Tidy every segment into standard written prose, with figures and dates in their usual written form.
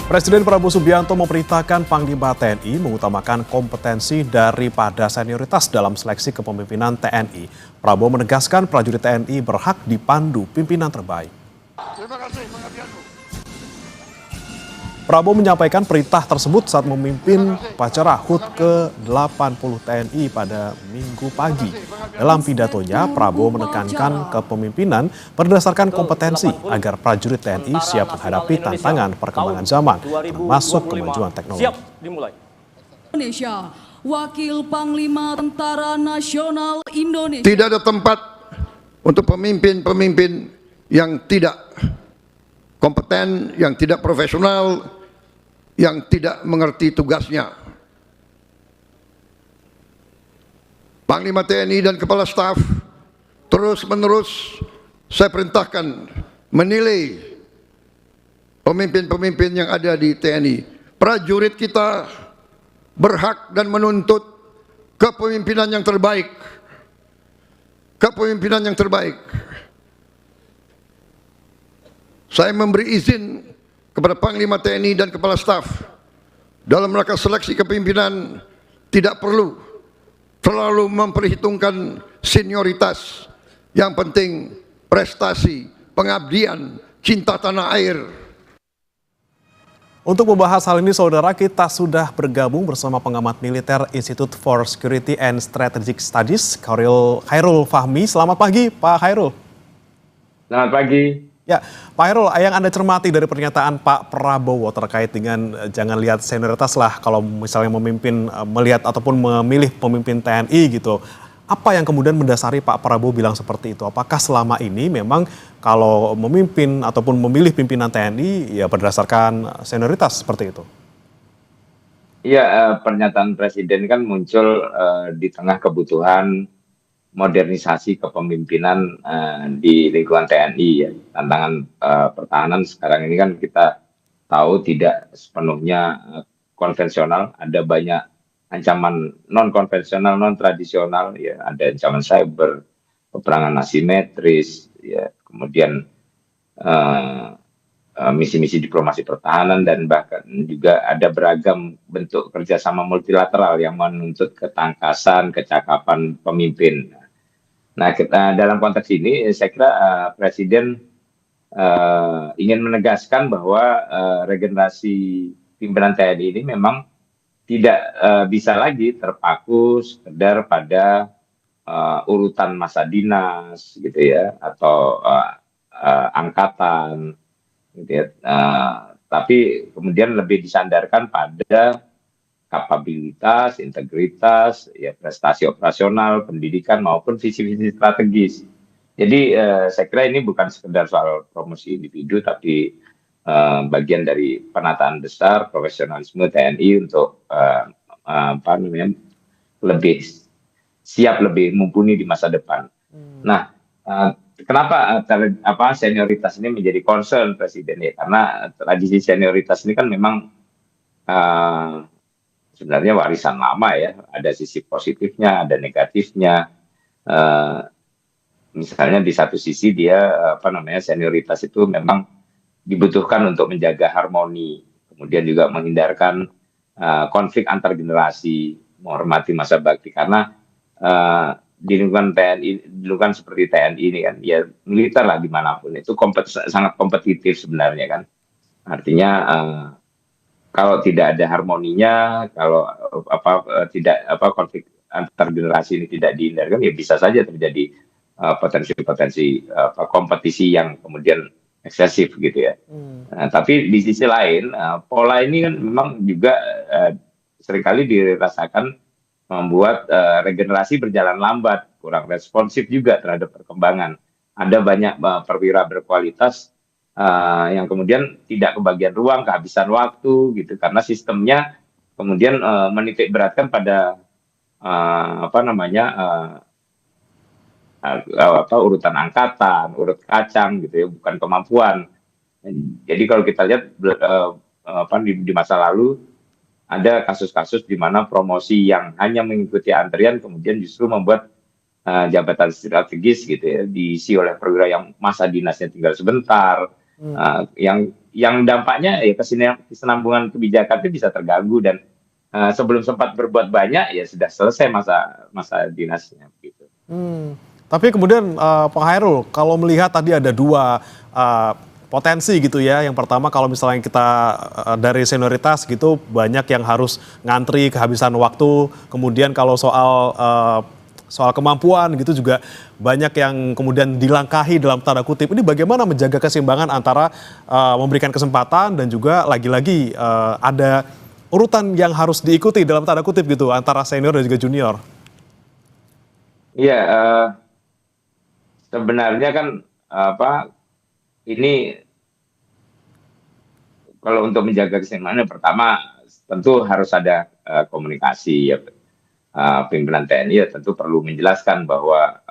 Presiden Prabowo Subianto memerintahkan Panglima TNI mengutamakan kompetensi daripada senioritas dalam seleksi kepemimpinan TNI. Prabowo menegaskan prajurit TNI berhak dipandu pimpinan terbaik. Terima kasih pengertianmu. Prabowo menyampaikan perintah tersebut saat memimpin upacara HUT ke-80 TNI pada Minggu pagi. Dalam pidatonya, Prabowo menekankan kepemimpinan berdasarkan kompetensi agar prajurit TNI siap menghadapi tantangan perkembangan zaman, termasuk kemajuan teknologi. Siap dimulai. Indonesia, Wakil Panglima Tentara Nasional Indonesia. Tidak ada tempat untuk pemimpin-pemimpin yang tidak kompeten, yang tidak profesional, yang tidak mengerti tugasnya. Panglima TNI dan Kepala Staf terus-menerus saya perintahkan menilai pemimpin-pemimpin yang ada di TNI. Prajurit kita berhak dan menuntut kepemimpinan yang terbaik. Kepemimpinan yang terbaik. Saya memberi izin kepada Panglima TNI dan Kepala Staf dalam rangka seleksi kepemimpinan tidak perlu terlalu memperhitungkan senioritas. Yang penting prestasi, pengabdian, cinta tanah air. Untuk membahas hal ini, saudara, kita sudah bergabung bersama pengamat militer Institute for Security and Strategic Studies, Khairul Fahmi. Selamat pagi, Pak Khairul. Selamat pagi. Ya, Pak Khairul, yang Anda cermati dari pernyataan Pak Prabowo terkait dengan jangan lihat senioritas lah kalau misalnya memimpin, melihat ataupun memilih pemimpin TNI gitu. Apa yang kemudian mendasari Pak Prabowo bilang seperti itu? Apakah selama ini memang kalau memimpin ataupun memilih pimpinan TNI ya berdasarkan senioritas seperti itu? Iya, pernyataan Presiden kan muncul di tengah kebutuhan modernisasi kepemimpinan di lingkungan TNI ya. Tantangan pertahanan sekarang ini kan kita tahu tidak sepenuhnya konvensional, ada banyak ancaman non konvensional, non tradisional ya, ada ancaman cyber, peperangan asimetris ya, kemudian misi-misi diplomasi pertahanan, dan bahkan juga ada beragam bentuk kerjasama multilateral yang menuntut ketangkasan, kecakapan pemimpin. Nah, dalam konteks ini saya kira Presiden ingin menegaskan bahwa regenerasi pimpinan TNI ini memang tidak bisa lagi terpaku sekedar pada urutan masa dinas gitu ya, atau angkatan gitu ya. Tapi kemudian lebih disandarkan pada kapabilitas, integritas, ya, prestasi operasional, pendidikan maupun visi-visi strategis. Jadi saya kira ini bukan sekedar soal promosi individu, tapi bagian dari penataan besar profesionalisme TNI untuk lebih siap, lebih mumpuni di masa depan. Nah, kenapa senioritas ini menjadi concern Presiden ya? Karena tradisi senioritas ini kan memang sebenarnya warisan lama ya, ada sisi positifnya, ada negatifnya. Misalnya di satu sisi dia senioritas itu memang dibutuhkan untuk menjaga harmoni, kemudian juga menghindarkan konflik antar generasi, menghormati masa bakti, karena di lingkungan TNI, di lingkungan seperti TNI ini kan, ya militer lah dimanapun itu sangat kompetitif sebenarnya kan. Artinya kalau tidak ada harmoninya, kalau konflik antar generasi ini tidak dihindarkan, ya bisa saja terjadi potensi-potensi kompetisi yang kemudian eksesif gitu ya. Nah, tapi di sisi lain pola ini kan memang juga seringkali dirasakan membuat regenerasi berjalan lambat, kurang responsif juga terhadap perkembangan. Ada banyak perwira berkualitas yang kemudian tidak kebagian ruang, kehabisan waktu gitu, karena sistemnya kemudian menitik beratkan pada urutan angkatan, urut kacang gitu ya, bukan kemampuan. Jadi kalau kita lihat di masa lalu ada kasus-kasus di mana promosi yang hanya mengikuti antrian kemudian justru membuat jabatan strategis gitu ya diisi oleh perwira yang masa dinasnya tinggal sebentar, Yang dampaknya ya kesinambungan kebijakan itu bisa terganggu dan sebelum sempat berbuat banyak ya sudah selesai masa dinasnya gitu. Tapi kemudian Pak Hairul, kalau melihat tadi ada dua potensi gitu ya. Yang pertama kalau misalnya kita dari senioritas gitu banyak yang harus ngantri kehabisan waktu. Kemudian kalau soal kemampuan gitu juga banyak yang kemudian dilangkahi dalam tanda kutip. Ini bagaimana menjaga keseimbangan antara memberikan kesempatan dan juga lagi-lagi ada urutan yang harus diikuti dalam tanda kutip gitu antara senior dan juga junior. Iya, sebenarnya kan ini kalau untuk menjaga keseimbangan pertama tentu harus ada komunikasi ya. Pimpinan TNI ya tentu perlu menjelaskan bahwa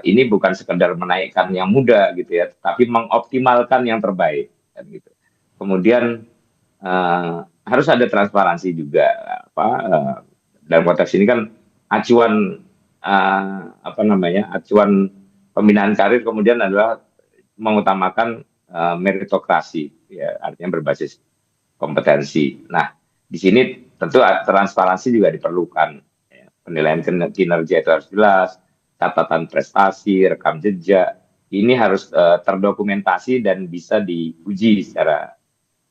ini bukan sekedar menaikkan yang muda gitu ya, tapi mengoptimalkan yang terbaik kan gitu. Kemudian harus ada transparansi juga dalam konteks ini kan acuan acuan pembinaan karir kemudian adalah mengutamakan meritokrasi ya, artinya berbasis kompetensi. Nah, di sini tentu transparansi juga diperlukan ya. Penilaian kinerja itu harus jelas, catatan prestasi, rekam jejak ini harus terdokumentasi dan bisa diuji secara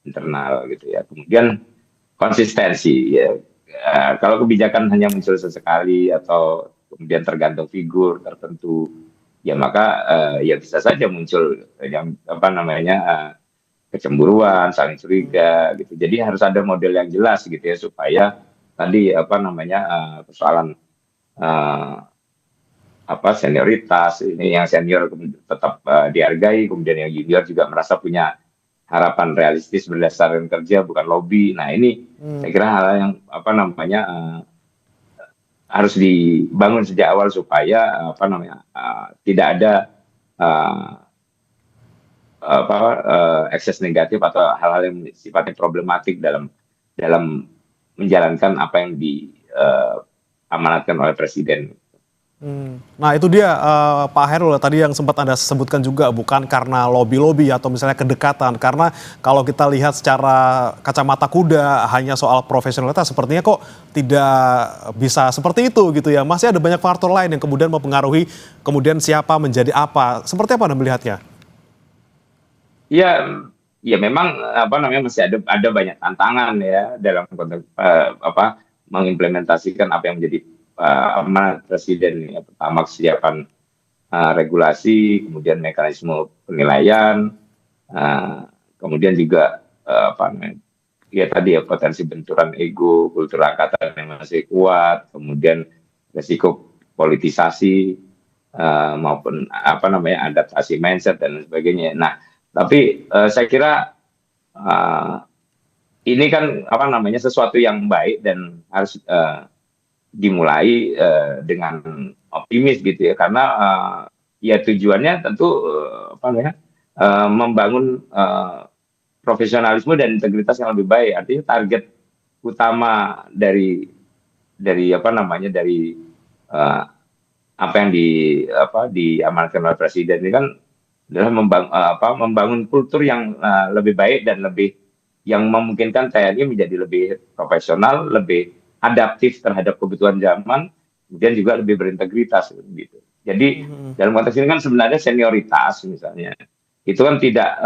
internal gitu ya. Kemudian konsistensi ya. Kalau kebijakan hanya muncul sesekali atau kemudian tergantung figur tertentu ya maka ya bisa saja muncul yang kecemburuan, saling curiga gitu. Jadi harus ada model yang jelas gitu ya supaya tadi persoalan senioritas ini yang senior tetap dihargai, kemudian yang junior juga merasa punya harapan realistis berdasarkan kerja bukan lobby. Nah, ini saya kira hal yang harus dibangun sejak awal supaya tidak ada ekses negatif atau hal-hal yang sifatnya problematik dalam menjalankan apa yang diamanatkan oleh Presiden. Nah itu dia Pak Hairul tadi yang sempat Anda sebutkan juga bukan karena lobby-lobby atau misalnya kedekatan. Karena kalau kita lihat secara kacamata kuda hanya soal profesionalitas sepertinya kok tidak bisa seperti itu gitu ya. Masih ada banyak faktor lain yang kemudian mempengaruhi kemudian siapa menjadi apa. Seperti apa Anda melihatnya? Ya memang masih ada banyak tantangan ya dalam konteks mengimplementasikan apa yang menjadi amanat Presiden. Pertama kesiapan regulasi, kemudian mekanisme penilaian, kemudian juga potensi benturan ego, kultur angkatan yang masih kuat, kemudian resiko politisasi maupun adaptasi mindset dan sebagainya. Nah, tapi saya kira ini kan sesuatu yang baik dan harus dimulai dengan optimis gitu ya, karena ya tujuannya tentu membangun profesionalisme dan integritas yang lebih baik. Artinya target utama dari apa yang diamanatkan oleh Presiden ini kan adalah membangun kultur yang lebih baik dan lebih yang memungkinkan TNI menjadi lebih profesional, lebih adaptif terhadap kebutuhan zaman, kemudian juga lebih berintegritas gitu. Jadi dalam konteks ini kan sebenarnya senioritas misalnya itu kan tidak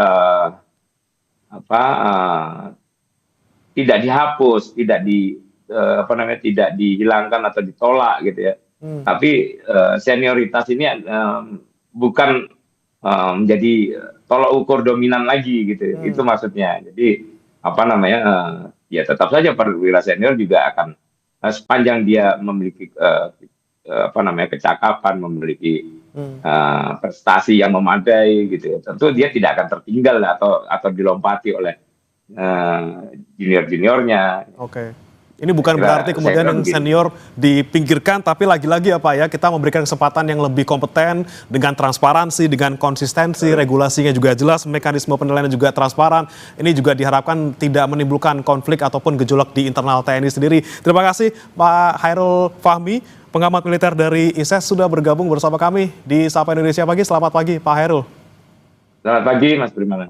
tidak dihapus, tidak dihilangkan atau ditolak gitu ya. Tapi senioritas ini bukan menjadi tolak ukur dominan lagi gitu. Itu maksudnya. Jadi ya tetap saja perwira senior juga akan sepanjang dia memiliki kecakapan, memiliki prestasi yang memadai gitu ya. Tentu dia tidak akan tertinggal atau dilompati oleh junior-juniornya. Oke. Ini bukan berarti kemudian yang senior dipinggirkan, tapi lagi-lagi kita memberikan kesempatan yang lebih kompeten dengan transparansi, dengan konsistensi, regulasinya juga jelas, mekanisme penilaian juga transparan. Ini juga diharapkan tidak menimbulkan konflik ataupun gejolak di internal TNI sendiri. Terima kasih Pak Hairul Fahmi, pengamat militer dari ISES sudah bergabung bersama kami di Sapa Indonesia Pagi. Selamat pagi Pak Hairul. Selamat pagi Mas Primanan.